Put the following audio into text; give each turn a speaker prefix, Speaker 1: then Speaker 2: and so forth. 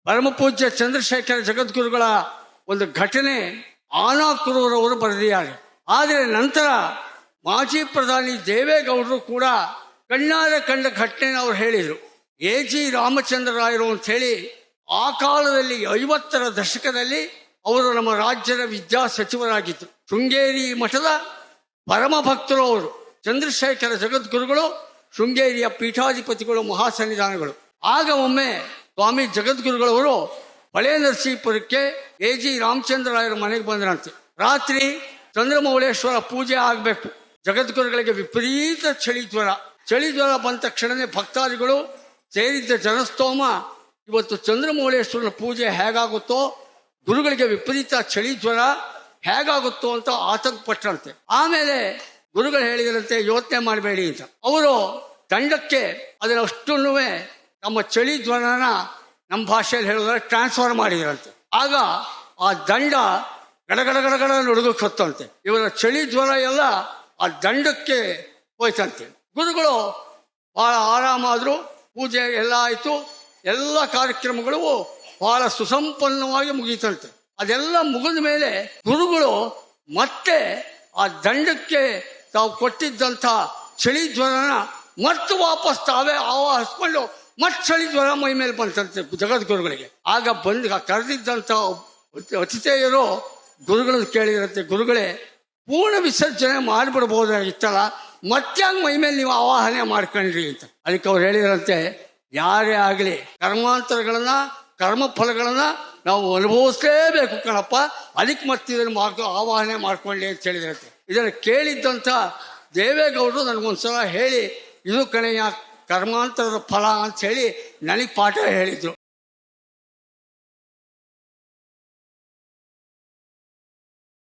Speaker 1: ಪರಮ ಪೂಜ್ಯ ಚಂದ್ರಶೇಖರ ಜಗದ್ಗುರುಗಳ ಒಂದು ಘಟನೆ ಆನಾಕುರವರು ಬರೆದಿದ್ದಾರೆ. ಆದರೆ ನಂತರ ಮಾಜಿ ಪ್ರಧಾನಿ ದೇವೇಗೌಡರು ಕೂಡ ಕಣ್ಣಾರೆ ಕಂಡ ಘಟನೆಯನ್ನು ಅವರು ಹೇಳಿದರು. ಎ.ಜಿ. ರಾಮಚಂದ್ರ ರಾಯರು ಅಂತ ಹೇಳಿ ಆ ಕಾಲದಲ್ಲಿ 50ರ ದಶಕದಲ್ಲಿ ಅವರು ನಮ್ಮ ರಾಜ್ಯದ ವಿದ್ಯಾ ಸಚಿವರಾಗಿದ್ದರು. ಶೃಂಗೇರಿ ಮಠದ ಪರಮ ಭಕ್ತರು ಅವರು. ಚಂದ್ರಶೇಖರ ಜಗದ್ಗುರುಗಳು ಶೃಂಗೇರಿಯ ಪೀಠಾಧಿಪತಿಗಳು, ಮಹಾಸನ್ನಿಧಾನಗಳು. ಆಗ ಒಮ್ಮೆ ಸ್ವಾಮಿ ಜಗದ್ಗುರುಗಳವರು ಹೊಳೆ ನರಸೀಪುರಕ್ಕೆ ಎ.ಜಿ. ರಾಮಚಂದ್ರ ರಾಯರ ಮನೆಗೆ ಬಂದ್ರಂತೆ. ರಾತ್ರಿ ಚಂದ್ರಮೌಳೇಶ್ವರ ಪೂಜೆ ಆಗಬೇಕು. ಜಗದ್ಗುರುಗಳಿಗೆ ವಿಪರೀತ ಚಳಿ ಜ್ವರ ಬಂದ ತಕ್ಷಣವೇ ಭಕ್ತಾದಿಗಳು ಸೇರಿದ್ದ ಜನಸ್ತೋಮ, ಇವತ್ತು ಚಂದ್ರಮೌಳೇಶ್ವರನ ಪೂಜೆ ಹೇಗಾಗುತ್ತೋ, ಗುರುಗಳಿಗೆ ವಿಪರೀತ ಚಳಿ ಜ್ವರ ಹೇಗಾಗುತ್ತೋ ಅಂತ ಆತಂಕಪಟ್ಟರಂತೆ. ಆಮೇಲೆ ಗುರುಗಳು ಹೇಳಿದರಂತೆ, ಯೋಚನೆ ಮಾಡಬೇಡಿ ಅಂತ. ಅವರು ದಂಡಕ್ಕೆ ಅದನ್ನಷ್ಟನ್ನು ನಮ್ಮ ಚಳಿ ಜ್ವರನ ನಮ್ಮ ಭಾಷೆಯಲ್ಲಿ ಹೇಳೋದ್ರೆ ಟ್ರಾನ್ಸ್ಫರ್ ಮಾಡಿದ್ರಂತೆ. ಆಗ ಆ ದಂಡ ಗಡಗಡ ನುಡುಗಕ್ಕೆ ಹೊತ್ತಂತೆ. ಇವರ ಚಳಿ ಜ್ವರ ಎಲ್ಲ ಆ ದಂಡಕ್ಕೆ ಹೋಯ್ತಂತೆ. ಗುರುಗಳು ಬಹಳ ಆರಾಮಾದ್ರು. ಪೂಜೆ ಎಲ್ಲ ಆಯಿತು. ಎಲ್ಲ ಕಾರ್ಯಕ್ರಮಗಳು ಬಹಳ ಸುಸಂಪನ್ನವಾಗಿ ಮುಗೀತಂತೆ. ಅದೆಲ್ಲ ಮುಗಿದ ಮೇಲೆ ಗುರುಗಳು ಮತ್ತೆ ಆ ದಂಡಕ್ಕೆ ತಾವು ಕೊಟ್ಟಿದ್ದಂಥ ಚಳಿ ಜ್ವರನ ಮತ್ತೆ ವಾಪಸ್ ತಾವೇ ಆವಾಹಿಸ್ಕೊಂಡು ಮತ್ತೆ ಚಳಿ ಜ್ವರ ಮೈ ಮೇಲೆ ಬಂತಂತೆ ಜಗದ್ಗುರುಗಳಿಗೆ. ಆಗ ಕರೆದಿದ್ದಂಥ ಅತಿಥೇಯರು ಗುರುಗಳನ್ನು ಕೇಳಿದ್ರಂತೆ, ಗುರುಗಳೇ ಪೂರ್ಣ ವಿಸರ್ಜನೆ ಮಾಡಿಬಿಡ್ಬೋದಾಗಿತ್ತಲ್ಲ, ಮತ್ತೆ ಹಂಗೆ ಮೈ ಮೇಲೆ ನೀವು ಆವಾಹನೆ ಮಾಡ್ಕೊಂಡ್ರಿ ಅಂತ. ಅದಕ್ಕೆ ಅವ್ರು ಹೇಳಿದ್ರಂತೆ, ಯಾರೇ ಆಗಲಿ ಕರ್ಮಾಂತರಗಳನ್ನ ಕರ್ಮಫಲಗಳನ್ನ ನಾವು ಅನುಭವಿಸಲೇಬೇಕು ಕಣಪ್ಪ, ಅದಕ್ಕೆ ಮತ್ತೆ ಇದನ್ನು ಆವಾಹನೆ ಮಾಡ್ಕೊಳ್ಳಿ ಅಂತ ಹೇಳಿದ್ರಂತೆ. ಇದನ್ನು ಕೇಳಿದ್ದಂಥ ದೇವೇಗೌಡರು ನನಗೊಂದ್ಸಲ ಹೇಳಿ, ಇದು ಕಣೆಯ ಕರ್ಮಾಂತರದ ಫಲ ಅಂತ ಹೇಳಿ ನನಗೆ ಪಾಠ ಹೇಳಿದ್ರು.